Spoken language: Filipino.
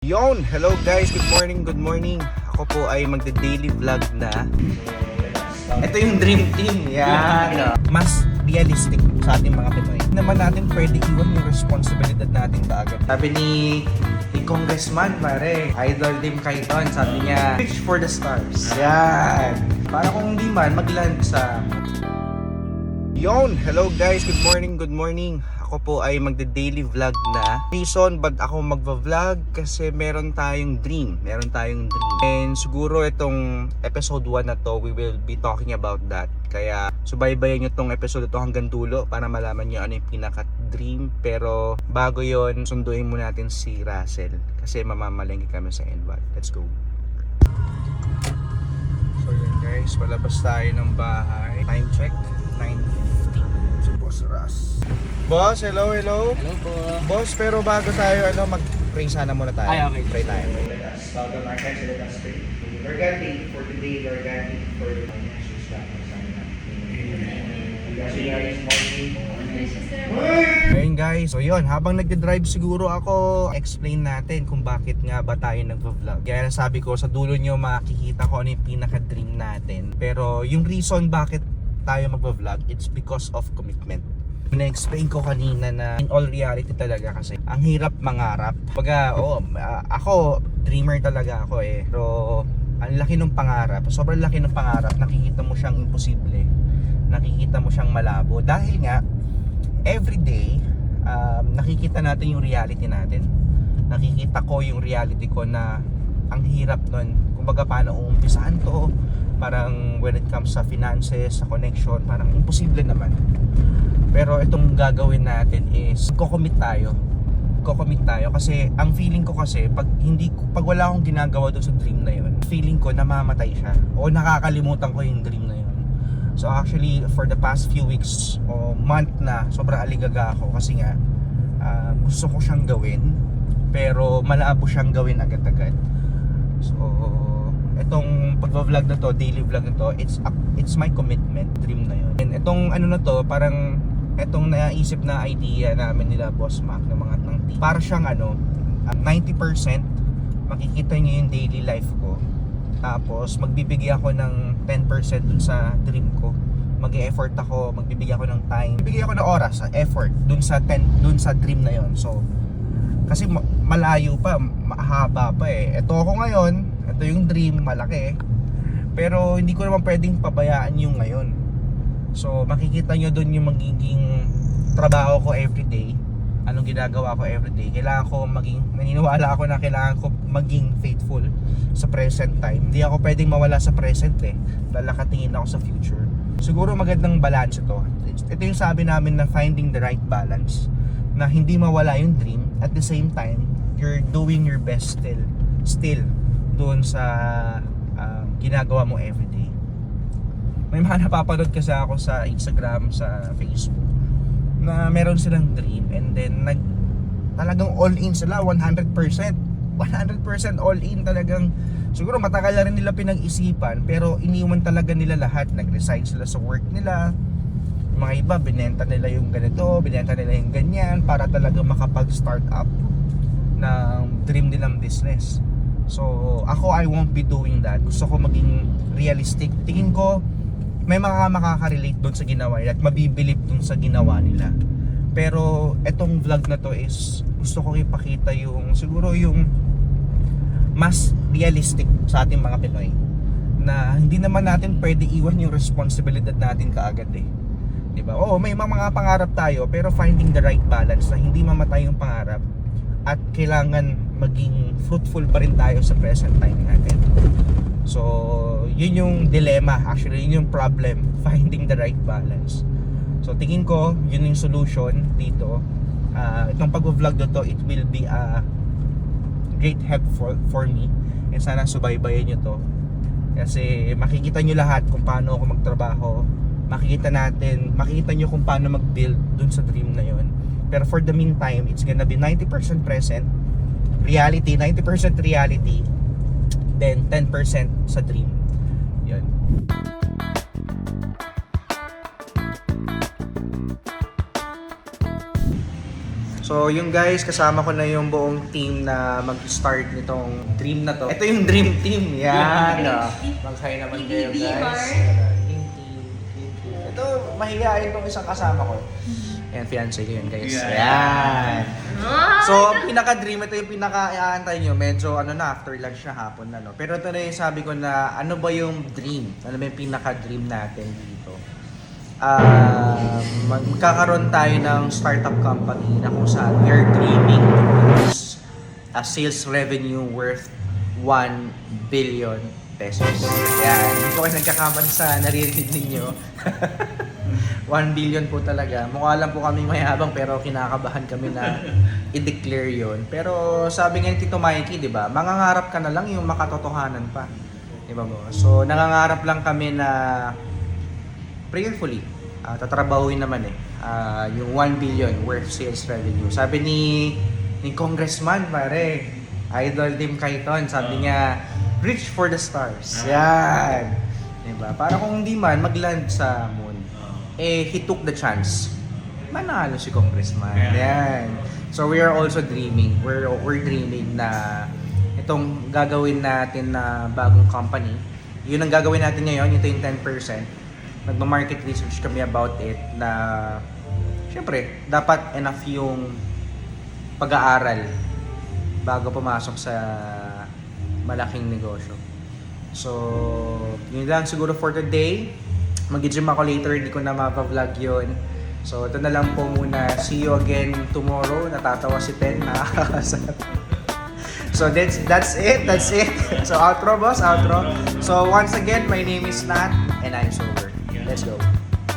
Yon! Hello guys! Good morning, good morning! Ako po ay magde-daily vlog na. Ito yung dream team. Yan! Mas realistic sa ating mga Pinoy. Hindi naman natin pwede iwan yung responsibilidad natin kaagad. Sabi ni Congressman, pare, idol din kayo doon. Sabi niya, reach for the stars. Yan! Para kung hindi man, mag-land sa... Yon! Hello guys! Good morning, good morning! Ako po ay magde-daily vlog na. Reason ba't ako magva-vlog? Kasi meron tayong dream. And siguro itong episode 1 na to, we will be talking about that. Kaya subaybayan nyo tong episode ito hanggang dulo para malaman nyo ano yung pinaka-dream. Pero bago yon, sunduin muna natin si Russell. Kasi mamamalengke kami sa NWAT. Let's go! So yun guys, palabas tayo ng bahay. Time check, 9:50. Si Boss Russ. Boss, hello. Hello po. Boss, pero bago tayo, mag-pray sana muna tayo. Ay, okay. Pray tayo. Let us bow down our heads and let us pray. Lord God, thank you for today. Lord God, thank you for the financial stuff. Ayun guys, so yun, habang nagde-drive siguro ako, explain natin kung bakit nga ba tayo nagvo-vlog. Kaya sabi ko, sa dulo nyo makikita ko ano yung pinaka-dream natin. Pero yung reason bakit tayo magvo-vlog, it's because of commitment. Na-explain ko kanina na in all reality talaga kasi ang hirap mangarap. Ako, dreamer talaga ako eh. Pero ang laki ng pangarap, sobrang laki ng pangarap, nakikita mo siyang imposible. Nakikita mo siyang malabo. Dahil nga, everyday, nakikita natin yung reality natin. Nakikita ko yung reality ko na ang hirap nun. Kumbaga paano uumpisahan to. Parang when it comes sa finances, sa connection, parang imposible naman. Pero itong gagawin natin is Cocommit tayo kasi ang feeling ko kasi pag wala akong ginagawa doon sa dream na yun, feeling ko namamatay siya o nakakalimutan ko yung dream na yun. So actually for the past few weeks o month na sobrang aligaga ako kasi nga gusto ko siyang gawin pero malabo siyang gawin agad-agad. So itong pag-vlog na to, daily vlog na to, it's my commitment, dream na yun. And itong ano na to, parang itong naisip na idea namin nila Boss Mac ng mga ng team. Para siyang 90% makikita niyo yung daily life ko. Tapos magbibigay ako ng 10% dun sa dream ko. Mag-e-effort ako, magbibigay ako ng time. Bibigay ako ng oras, effort dun sa dream na yon. So kasi malayo pa, mahaba pa eh. Ito ako ngayon, ito yung dream, malaki. Pero hindi ko naman pwedeng pabayaan yung ngayon. So makikita nyo doon yung magiging trabaho ko everyday. Anong ginagawa ko everyday. Kailangan ko naniniwala ako na kailangan ko maging faithful sa present time. Hindi ako pwedeng mawala sa present eh. Lalakatingin ako sa future. Siguro magandang balance ito. Ito yung sabi namin na finding the right balance. Na hindi mawala yung dream. At the same time, you're doing your best still doon sa ginagawa mo everyday. May mga napapanood kasi ako sa Instagram, sa Facebook na meron silang dream and then talagang all in sila 100% all in talagang. Siguro matagal na rin nila pinag-isipan pero iniwan talaga nila lahat. Nag-resign sila sa work nila. Mga iba binenta nila yung ganito, binenta nila yung ganyan para talaga makapag-start up ng dream nilang business. So ako, I won't be doing that. Gusto ko maging realistic. Tingin ko may mga makaka-relate doon sa ginawa nila at mabibilib doon sa ginawa nila. Pero etong vlog na to is gusto ko ipakita yung siguro yung mas realistic sa ating mga Pinoy na hindi naman natin pwede iwan yung responsibilidad natin kaagad eh. Diba? Oo, may mga pangarap tayo pero finding the right balance na hindi mamatay yung pangarap at kailangan maging fruitful pa rin tayo sa present time natin. So, yun yung dilemma, actually, yun yung problem, finding the right balance. So, tingin ko, yun yung solution dito. Itong pag-vlog dito, it will be a great help for me. And sana subaybayan nyo to. Kasi makikita nyo lahat kung paano ako magtrabaho. Makikita nyo kung paano mag-build dun sa dream na yun. Pero for the meantime, it's gonna be 90% present, reality, 90% reality, then 10% sa dream. Yun. So yung guys, kasama ko na yung buong team na mag-start nitong dream na to. Ito yung dream team. Yan. Mag-hi naman kayo guys. Dream team. Ito, mahihayin tong isang kasama ko. Ayan, fiancé ko yun guys. Yan. So, pinaka-dream, ito yung pinaka-iaantay nyo. Medyo after lunch na hapon na, no? Pero ito na yung sabi ko na, ano ba yung dream? Ano ba yung pinaka-dream natin dito? Magkakaroon tayo ng startup company na kung saan we are dreaming to produce a sales revenue worth 1 billion pesos. Yan. Hindi ko kayo nagkakamali sa naririnig ninyo. 1 billion po talaga. Mukha lang po kami mayabang pero kinakabahan kami na i-declare yon. Pero sabi nga ni Tito Mikey, di ba? Mangangarap ka na lang yung makatotohanan pa. Di ba mo? So, nangangarap lang kami na prayerfully, tatrabahuin naman yung 1 billion worth sales revenue. Sabi ni Congressman, pare, Idol Tim Kaiton, sabi niya, reach for the stars. Yan. Diba? Para kung hindi man mag-land sa moon, he took the chance. Manalo si Congressman. Yan. So we are also dreaming. We're dreaming na itong gagawin natin na bagong company, yun ang gagawin natin ngayon, ito yung 10%. Nagma-market research kami about it na syempre, dapat enough yung pag-aaral bago pumasok sa malaking negosyo. So, yun lang siguro for today. Mag-gym ako later, hindi ko na mapa-vlog yun. So, ito na lang po muna. See you again tomorrow. Natatawa si Pen. So, that's it. So, outro boss, outro. So, once again, my name is Nat and I'm sober. Let's go.